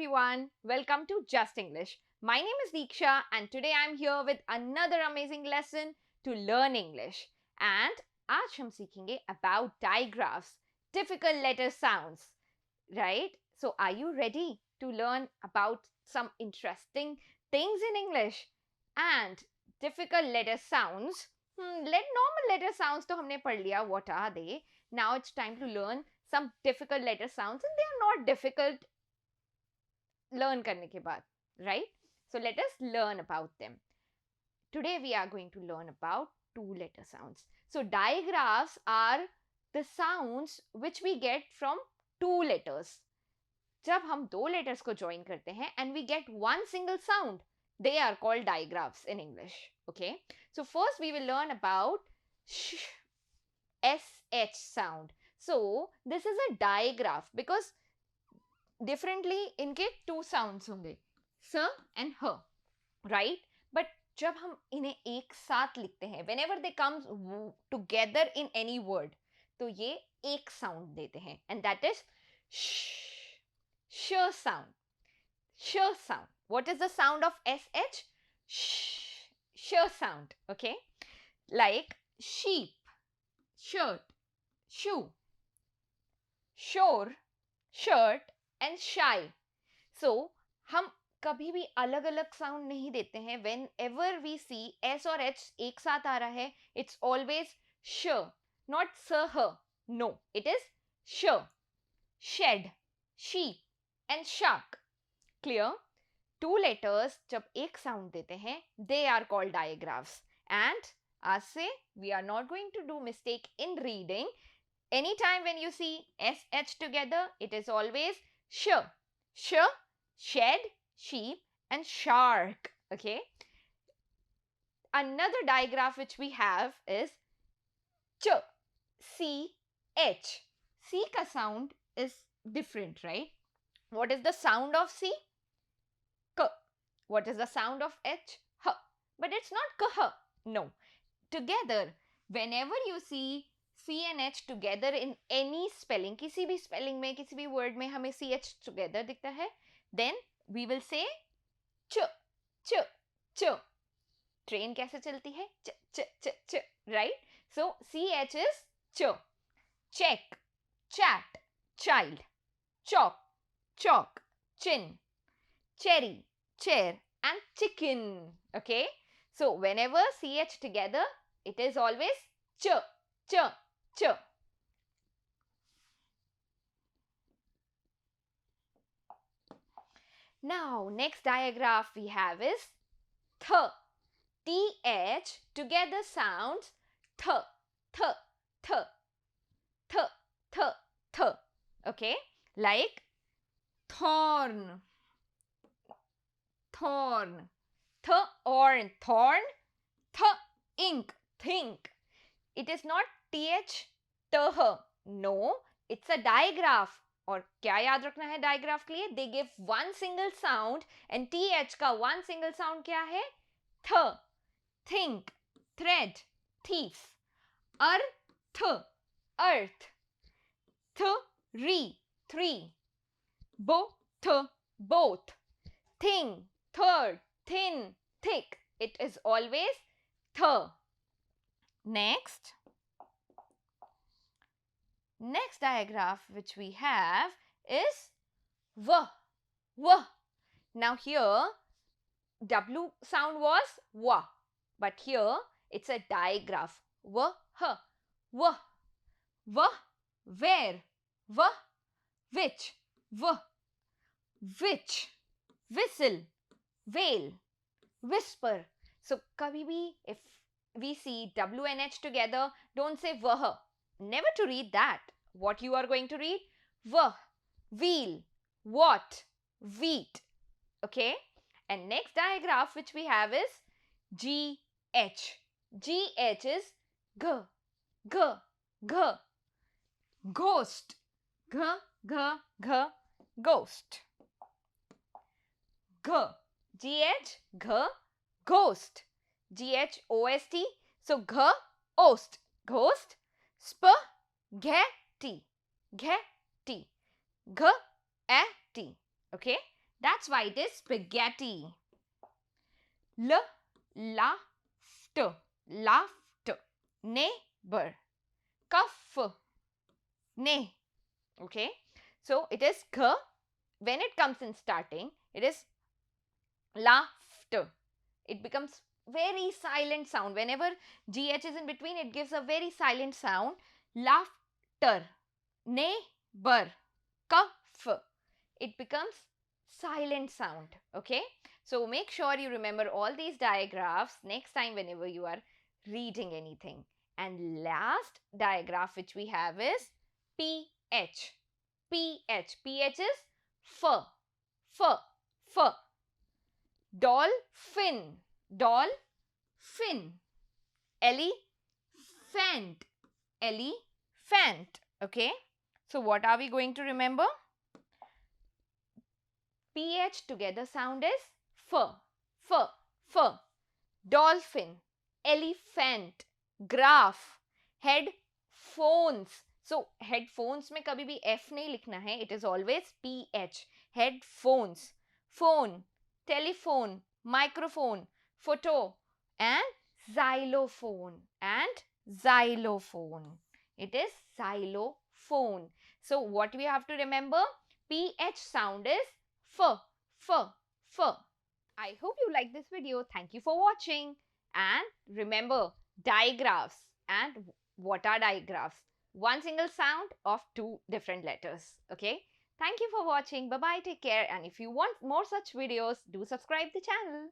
everyone, welcome to Just English. My name is Deeksha and today I'm here with another amazing lesson to learn English. And आज हम सीखेंगे about digraphs, difficult letter sounds, right? So are you ready to learn about some interesting things in English and difficult letter sounds? Normal letter sounds तो हमने पढ़ लिया, what are they? Now it's time to learn some difficult letter sounds and they are not difficult learn करने के बाद, right? So let us learn about them. Today we are going to learn about two letter sounds. So digraphs are the sounds which we get from two letters. जब हम दो letters को join करते हैं and we get one single sound, they are called digraphs in English. Okay, so first we will learn about SH sound. So this is a digraph because differently इनके two sounds होंगे, s and h, right? But जब हम इन्हें एक साथ लिखते हैं, whenever they come together in any word, तो ये एक sound देते हैं, and that is sh sound. Sh sound. What is the sound of sh? Sh sound. Okay, like sheep, shirt, shoe, shore, shirt and shy. So हम कभी भी अलग अलग साउंड नहीं देते हैं. Whenever we see s और h एक साथ आ रहा है, it's always sh, not sah. No, it is sh. Shed, sheep and shark. Clear? Two letters जब एक sound देते हैं, they are called digraphs. And आज से we are not going to do mistake in reading. Anytime when you see sh together, it is always sh, shed, sheep and shark. Okay, another digraph which we have is ch, c ka sound is different, right? What is the sound of c? K. What is the sound of h? H. But it's not kh. No, together whenever you see C and H together in any spelling, किसी भी spelling में, किसी भी word में हमें CH together दिखता है, then we will say ch, ch, ch. Train कैसे चलती है? ch, ch, ch, ch, right? So CH is ch. Check, chat, child, chalk, chalk, chin, cherry, chair and chicken. Okay? So whenever CH together, it is always ch, ch, ch. Now next digraph we have is th. TH together sounds th, th, th, th, th, th. Okay, like thorn, thorn, thorn, thorn, ink, think. It is not th, tah. No, it's a digraph. और क्या याद रखना है digraph के लिए? They give one single sound and th का one single sound क्या है? th. Think, thread, thief. Earth, earth. Three. Both. Thing, third, thin, thick. It is always th. Next digraph which we have is v. Now here W sound was wa, but here it's a digraph. V, where, which, whistle, veil, whisper. So kabhi bhi if we see W and H together, don't say vah. Never to read that. What you are going to read? Vah, wheel, what, wheat. Okay? And next digraph which we have is GH. GH is g, ghost. Ghost. GH, ghost. GHOST. So ghost. Spaghetti. G-A-T. Okay. That's why it is spaghetti. L, laughter, laughter. Neighbor, cuff, ne. Okay, so it is k. When it comes in starting, it is laughter. It becomes very silent sound. Whenever GH is in between, it gives a very silent sound. Laughter. Neighbor. Cuff. It becomes silent sound. Okay. So make sure you remember all these diagraphs next time whenever you are reading anything. And last diagraph which we have is PH. PH. PH is fur. Fur. Fur. Dolphin. Dolphin. Elephant. Elephant. Okay. So what are we going to remember? PH together sound is fur. Fur. Fur. Dolphin. Elephant. Graph. Headphones. So headphones में कभी भी F नहीं लिखना है. It is always PH. Headphones. Phone. Telephone, microphone, photo, and xylophone. It is xylophone. So what we have to remember? PH sound is f, f, f. I hope you like this video. Thank you for watching. And remember, digraphs. And what are digraphs? One single sound of two different letters. Okay. Thank you for watching. Bye bye. Take care. And if you want more such videos, do subscribe the channel.